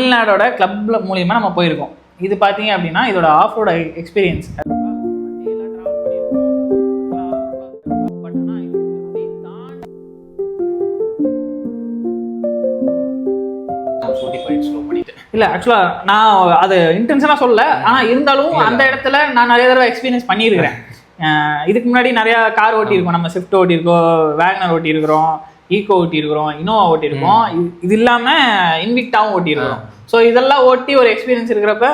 தமிழ்நாடோட கிளப்ல மூலியமா நம்ம போயிருக்கோம். இது பார்த்தீங்க அப்படின்னா இதோட ஆஃப் ரோட் எக்ஸ்பீரியன்ஸ். இல்லை ஆக்சுவலாக நான் அது இன்டென்ஷனாக சொல்லல, ஆனால் இருந்தாலும் அந்த இடத்துல நான் நிறைய தடவை எக்ஸ்பீரியன்ஸ் பண்ணியிருக்கிறேன். இதுக்கு முன்னாடி நிறையா கார் ஓட்டியிருக்கோம், நம்ம ஸ்விஃப்ட் ஓட்டியிருக்கோம், வேகனர் ஓட்டியிருக்கிறோம், ஈகோ ஓட்டியிருக்கிறோம், இனோவா ஓட்டியிருக்கோம், இது இல்லாமல் இன்விக்டாவும் ஓட்டியிருக்கிறோம். ஸோ இதெல்லாம் ஓட்டி ஒரு எக்ஸ்பீரியன்ஸ் இருக்கிறப்ப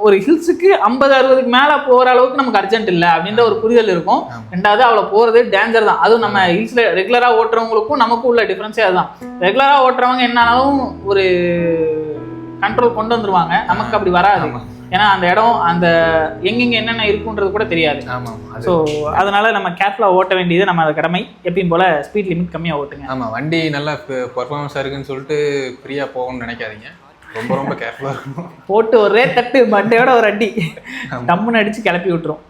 ஒரு ஹில்ஸுக்கு 50-60க்கு மேலே போகிற அளவுக்கு நமக்கு அர்ஜென்ட் இல்லை அப்படின்ற ஒரு புரிதல் இருக்கும். ரெண்டாவது அவ்வளோ போகிறது டேஞ்சர் தான். அதுவும் நம்ம ஹில்ஸில் ரெகுலராக ஓட்டுறவங்களுக்கும் நமக்கும் உள்ள டிஃப்ரென்ஸே அதுதான். ரெகுலராக ஓட்டுறவங்க என்னாலும் ஒரு கண்ட்ரோல் கொண்டு வந்துருவாங்க, நமக்கு அப்படி வராது. ஏன்னா அந்த இடம் அந்த எங்கெங்க என்னென்ன இருக்குன்றது கூட தெரியாது. ஸோ அதனால நம்ம கேர்ஃபுல்லாக ஓட்ட வேண்டியது நம்ம அது கடமை. எப்பயும் போல ஸ்பீட் லிமிட் கம்மியாக ஓட்டுங்க. ஆமாம், வண்டி நல்லா பர்ஃபார்மன்ஸாக இருக்குன்னு சொல்லிட்டு ஃப்ரீயாக போகணும்னு நினைக்காதீங்க. ரொம்ப ரொம்ப கேர்ஃபுல்லாக இருக்கும். போட்டு ஒரே தட்டு மண்டையோட ஒரு அடி டம்முன்னு அடித்து கிளப்பி விட்டுரும்.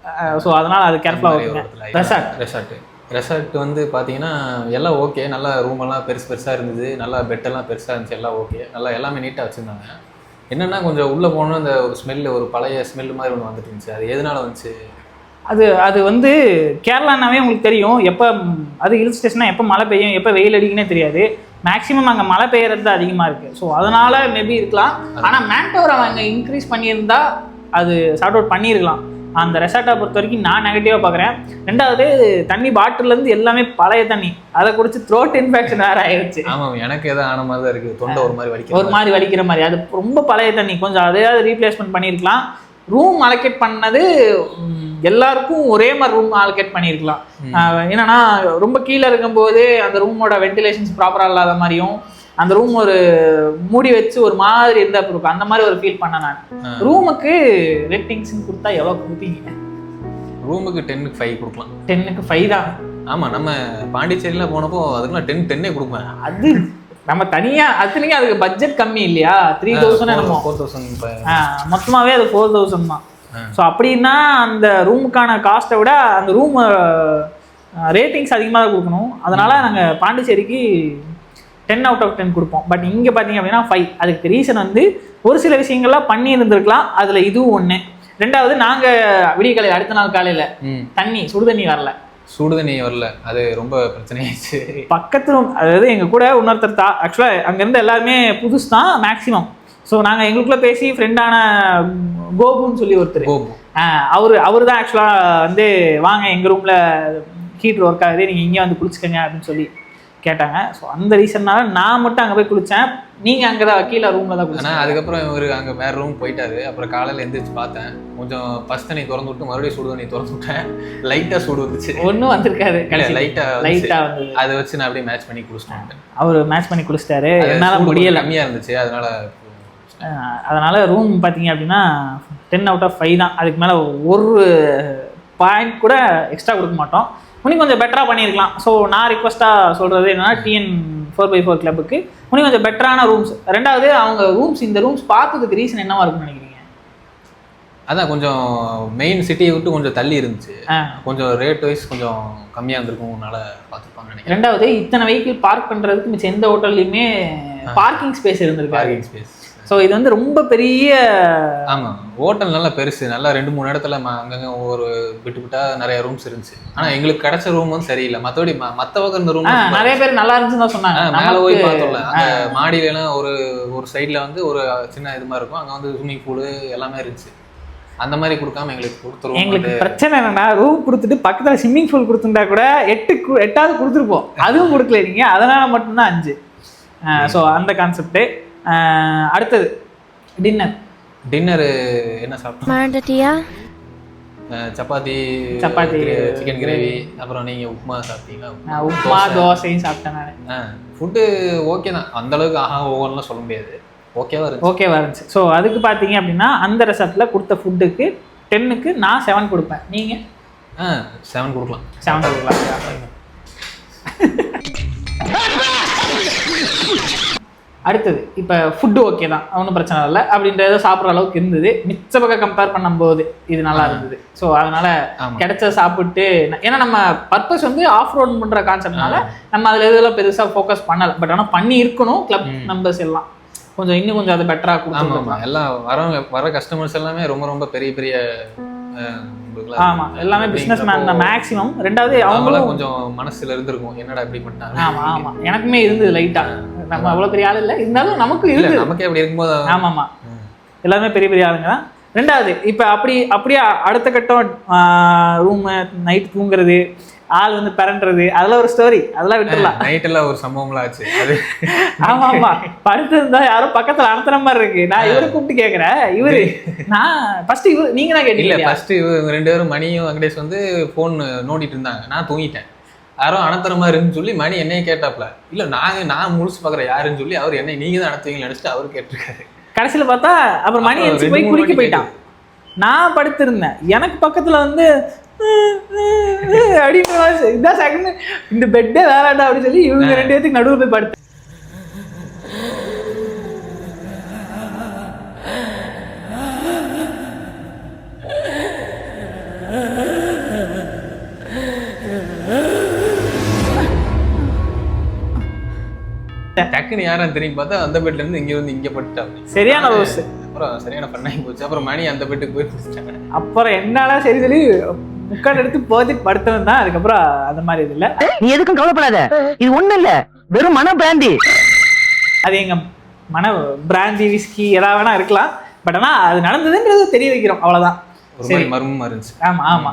ஸோ அதனால் அது கேர்ஃபுல்லாக ஓட்டுங்க. ரெசார்ட் வந்து பார்த்தீங்கன்னா எல்லாம் ஓகே, நல்லா ரூமெல்லாம் பெருசாக இருந்தது, நல்லா பெட்டெல்லாம் பெருசாக இருந்துச்சு, எல்லாம் ஓகே, நல்லா எல்லாமே நீட்டாக வச்சுருந்தாங்க. என்னென்னா கொஞ்சம் உள்ளே போனோன்னா அந்த ஒரு ஸ்மெல்லு, ஒரு பழைய ஸ்மெல்லு மாதிரி ஒன்று வந்துட்டு இருந்துச்சு. அது எதனால வந்துச்சு? அது வந்து கேரளானாவே உங்களுக்கு தெரியும், எப்போ அது ஹில் ஸ்டேஷனாக எப்போ மழை பெய்யும் எப்போ வெயில் அடிக்குன்னே தெரியாது. மேக்ஸிமம் அங்கே மழை பெய்யறது தான் அதிகமாக இருக்குது. ஸோ அதனால் மேபி இருக்கலாம். ஆனால் மேன்பவர் அவங்க இன்க்ரீஸ் பண்ணியிருந்தா அது சார்ட் அவுட் பண்ணியிருக்கலாம். அந்த ரெசார்ட்டை பொறுத்த வரைக்கும் நான் நெகட்டிவாக பார்க்குறேன். ரெண்டாவது தண்ணி பாட்டிலேருந்து எல்லாமே பழைய தண்ணி, அதை குடிச்சு த்ரோட் இன்ஃபெக்ஷன் வேறு ஆயிடுச்சு. ஆமாம், எனக்கு எதாவது ஆன மாதிரி தான் இருக்குது, தொண்டை ஒரு மாதிரி வலிக்கிற மாதிரி. அது ரொம்ப பழைய தண்ணி, கொஞ்சம் அதையாவது ரீப்ளேஸ்மெண்ட் பண்ணியிருக்கலாம். ரூம் அலோகேட் பண்ணது எல்லாருக்கும் ஒரே மாதிரி ரூம் அலோகேட் பண்ணியிருக்கலாம். என்னன்னா ரொம்ப கீழே இருக்கும்போது அந்த ரூமோட வென்டிலேஷன்ஸ் ப்ராப்பராக இல்லாத மாதிரியும், அந்த ரூம் ஒரு மூடி வச்சு ஒரு மாதிரி இருந்தா இருக்கும், அந்த மாதிரி ஒரு ஃபீல் பண்ண நான். ரூமுக்கு ரேட்டிங்ஸ் கொடுத்தா எவ்வளோ கொடுப்பீங்க? ரூமுக்கு 10க்கு 5 கொடுக்கலாம். 10க்கு 5 தான். ஆமாம், நம்ம பாண்டிச்சேரியில் போனப்போ அதுக்கெல்லாம் 10 கொடுப்பேன். அது நம்ம தனியாக அதுலேயும் அதுக்கு பட்ஜெட் கம்மி இல்லையா, 3000 என்னமோ 4000 மொத்தமாகவே அது 4000 தான். ஸோ அப்படின்னா அந்த ரூமுக்கான காஸ்ட்டை விட அந்த ரூம் ரேட்டிங்ஸ் அதிகமாக தான் கொடுக்கணும். அதனால் நாங்கள் பாண்டிச்சேரிக்கு 10 out of 10 கொடுப்போம். பட் இங்கே பார்த்தீங்க அப்படின்னா 5. அதுக்கு ரீசன் வந்து ஒரு சில விஷயங்கள்லாம் பண்ணி இருந்திருக்கலாம், அதில் இதுவும் ஒன்று. ரெண்டாவது நாங்கள் விடிய காலையில் அடுத்த நாள் காலையில் சுடுதண்ணி வரல. அது ரொம்ப பிரச்சனையாச்சு. பக்கத்து ரூம், அதாவது எங்கள் கூட இன்னொருத்தர் ஆக்சுவலாக அங்கேருந்து எல்லாருமே புதுசு தான் மேக்ஸிமம். ஸோ நாங்கள் எங்களுக்குள்ளே பேசி ஃப்ரெண்டான கோபுன்னு சொல்லி ஒருத்தர், அவர் தான் ஆக்சுவலாக வந்து வாங்க எங்கள் ரூமில் ஹீட்ரு ஒர்க் ஆகுது, நீங்கள் இங்கே வந்து குளிச்சுக்கங்க அப்படின்னு சொல்லி கேட்டாங்க. ஸோ அந்த ரீசன்னால நான் மட்டும் அங்கே போய் குளித்தேன். நீங்கள் அங்கே தான் கீழே ரூமில் தான் குளிச்சேன். அதுக்கப்புறம் இவர் அங்கே வேறு ரூம் போயிட்டாரு. அப்புறம் காலையில் எந்திரிச்சு பார்த்தேன், கொஞ்சம் ஃபஸ்ட் தண்ணி திறந்து விட்டு மறுபடியும் சுடு தண்ணி திறந்து விட்டேன். லைட்டாக சூடு வந்துச்சு, ஒன்றும் வந்திருக்காரு, லைட்டாக வந்து அதை வச்சு நான் அப்படியே மேட்ச் பண்ணி குளிச்சிட்டேன். அவர் மேட்ச் பண்ணி குளிச்சிட்டாரு, என்னால் முடியல, கம்மியாக இருந்துச்சு. அதனால் ரூம் பார்த்தீங்க அப்படின்னா 10 out of 5 தான். அதுக்கு மேலே ஒரு பாயிண்ட் கூட எக்ஸ்ட்ரா கொடுக்க மாட்டோம். இன்னும் கொஞ்சம் பெட்டராக பண்ணியிருக்கலாம். ஸோ நான் ரிக்வஸ்ட்டாக சொல்கிறது என்னன்னா, TN 4x4 கிளப்புக்கு இன்னும் கொஞ்சம் பெட்டரான ரூம்ஸ். ரெண்டாவது அவங்க இந்த ரூம்ஸ் பார்த்ததுக்கு ரீசன் என்னவா இருக்குன்னு நினைக்கிறீங்க? அதான் கொஞ்சம் மெயின் சிட்டியை விட்டு கொஞ்சம் தள்ளி இருந்துச்சு, கொஞ்சம் ரேட் வைஸ் கொஞ்சம் கம்மியாக இருந்திருக்கும்னால பார்த்துருப்பாங்க நினைக்கிறேன். ரெண்டாவது இத்தனை வெஹிக்கிள் பார்க் பண்ணுறதுக்கு மிச்சம் எந்த ஹோட்டல்லையுமே பார்க்கிங் ஸ்பேஸ் இருந்திருக்கு. Parking space. ஸோ இது வந்து ரொம்ப பெரிய, ஆமாம், ஹோட்டல் நல்லா பெருசு, நல்லா 2-3 இடத்துல அங்கங்கே ஒரு விட்டு நிறைய ரூம்ஸ் இருந்துச்சு. ஆனால் எங்களுக்கு கிடைச்ச ரூம் வந்து சரியில்லை. மற்றபடி மற்ற பக்கம் இந்த ரூம் நிறைய பேர் நல்லா இருந்துச்சுன்னு தான் சொன்னாங்க. மேலே போய் பார்த்தோம்ல, அந்த மாடியிலலாம் ஒரு சைடில் வந்து ஒரு சின்ன இது மாதிரி இருக்கும், அங்கே வந்து ஸ்விம்மிங் பூலு எல்லாமே இருந்துச்சு. அந்த மாதிரி கொடுக்காம எங்களுக்கு கொடுத்துருவோம். எங்களுக்கு பிரச்சனை என்னன்னா, ரூம் கொடுத்துட்டு பக்கத்தில் ஸ்விம்மிங் பூல் கொடுத்துருந்தா கூட 8வது கொடுத்துருப்போம், அதுவும் கொடுக்கல நீங்கள், அதனால் மட்டும்தான் 5. ஸோ அந்த கான்செப்டு. அடுத்தது டின்னரு என்ன சாப்பிட்டோம்? Chapati, chicken gravy. அப்புறம் நீங்கள் உப்புமா சாப்பிட்டீங்களா? உப்புமா தோசையும் சாப்பிட்டேன் நான். ஃபுட்டு ஓகே தான், அந்தளவுக்கு ஓவன்லாம் சொல்ல முடியாது, ஓகேவா இருந்துச்சு. ஸோ அதுக்கு பார்த்தீங்க அப்படின்னா அந்த ரெசார்ட்டில் கொடுத்த ஃபுட்டுக்கு 10க்கு நான் 7 கொடுப்பேன். நீங்கள் 7 கொடுக்கலாம். 7 கொடுக்கலாம். அடுத்தது இப்போ ஃபுட்டு ஓகே தான், ஒன்றும் பிரச்சனை இல்லை அப்படின்றத சாப்பிட்ற அளவுக்கு இருந்தது. மிச்ச பக்கம் கம்பேர் பண்ணும்போது இது நல்லா இருந்தது. ஸோ அதனால் கிடைச்ச சாப்பிட்டு, ஏன்னா நம்ம பர்பஸ் வந்து ஆஃப் ரோட் பண்ணுற கான்செப்ட்னால நம்ம அதில் இதெல்லாம் பெருசாக ஃபோக்கஸ் பண்ணலை. பட் ஆனால் பண்ணி இருக்கணும் கிளப் மெம்பர்ஸ் எல்லாம். கொஞ்சம் இன்னும் கொஞ்சம் அதை பெட்டரா ஆமா கொடுத்துருக்கோம். ஆமா எல்லாம் வர கஸ்டமர்ஸ் எல்லாமே ரொம்ப ரொம்ப பெரிய பெரிய ஆமா எல்லாமே பிசினஸ் மேன் தான் மேக்ஸிமம். ரெண்டாவது அவங்களாம் அவங்களும் கொஞ்சம் மனசுல இருந்திருக்கும் என்னடா இப்படி பண்ணிட்டாங்க. ஆமா ஆமா எனக்குமே இருந்தது லைட்டா. நம்ம அவ்வளவு பெரிய ஆள் இல்லை, இருந்தாலும் நமக்கு இல்ல இருக்கு. நமக்கே அப்படி இருக்கும்போது ஆமா ஆமா எல்லாருமே பெரிய பெரிய ஆளுங்க தான். ரெண்டாவது இப்ப அப்படியே அடுத்த கட்டம் ரூம் நைட் தூங்குறது, ஆள் வந்து பிறன்றது, அதெல்லாம் ஒரு ஸ்டோரி, அதெல்லாம் விட்டுடலாம். நைட் எல்லாம் ஒரு சம்பவம்லாம் ஆச்சு அது. ஆமா ஆமா படுத்து இருந்தா யாரும் பக்கத்துல அனுத்துற மாதிரி இருக்கு. நான் இவரை கூப்பிட்டு கேக்குறேன், இவரு நான் ஃபர்ஸ்ட் இவரு நீங்க தான் இல்ல கேட்டீங்க. ஃபர்ஸ்ட் இவங்க 2 பேரும் மணியும் வெங்கடேஷ் வந்து போன் நோண்டிட்டு இருந்தாங்க. நான் தூங்கிட்டேன். யாரும் அனுத்துற மாதிரின்னு சொல்லி மணி என்னையே கேட்டாப்ல. இல்ல நான் முழுசு பாக்குறேன் யாருன்னு சொல்லி அவர் என்னை நீங்க தான் அனுத்துவீங்கன்னு நினைச்சிட்டு அவரு கேட்டிருக்காரு. கடைசியில பார்த்தா அப்புறம் மணி எழுந்து போய் குளிக்க போயிட்டான். நான் படுத்திருந்தேன், எனக்கு பக்கத்துல வந்து அப்படின்னு இதான் செகண்ட் இந்த பெட்டே வேறாண்டா அப்படின்னு சொல்லி இவங்க 2 பேத்துக்கு நடுவில் போய் படுத்து. டக்குன்னு யாரும் தெரியும் பார்த்தா அந்த பெட்ல இருந்து இங்க வந்து இங்க பட்டுட்டாங்க. சரியான ரோஸ். அப்புறம் சரியான பண்ணாங்கி போச்சு. அப்புறம் மணி அந்த பெட்டுக்கு போய் குடிச்சிட்டாங்க. அப்புறம் என்னால சரி சொல்லி முக்காடு எடுத்து போதி படுத்தவன் தான். அதுக்கப்புறம் அந்த மாதிரி இது இல்ல. நீ எதுக்கும் கவலைப்படாத, இது ஒண்ணு இல்ல, வெறும் மன பிராந்தி. அது எங்க மன பிராந்தி விஸ்கி எதா வேணா இருக்கலாம். பட் ஆனா அது நடந்ததுன்றது தெரிய வைக்கிறோம், அவ்வளவுதான். ஒரு மாதிரி மர்மமா இருந்துச்சு. ஆமா ஆமா